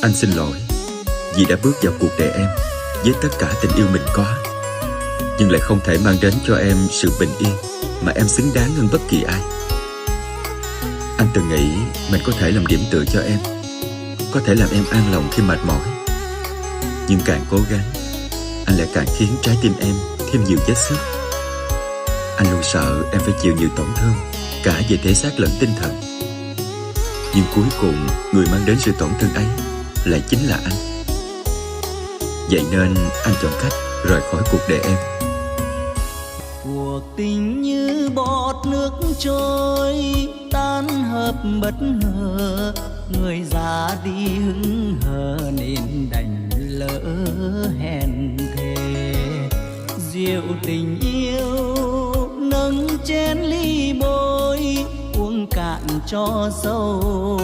Anh xin lỗi vì đã bước vào cuộc đời em với tất cả tình yêu mình có, nhưng lại không thể mang đến cho em sự bình yên mà em xứng đáng hơn bất kỳ ai. Anh từng nghĩ mình có thể làm điểm tựa cho em, có thể làm em an lòng khi mệt mỏi. Nhưng càng cố gắng, anh lại càng khiến trái tim em thêm nhiều vết xước. Anh luôn sợ em phải chịu nhiều tổn thương, cả về thể xác lẫn tinh thần. Nhưng cuối cùng, người mang đến sự tổn thương ấy lại chính là anh. Vậy nên anh chọn cách rời khỏi cuộc đời em. Cuộc tình như bọt nước trôi, tan hợp bất ngờ. Người già đi hững hờ nên đành lỡ hẹn thề. Rượu tình yêu nâng chén ly bôi, uống cạn cho sâu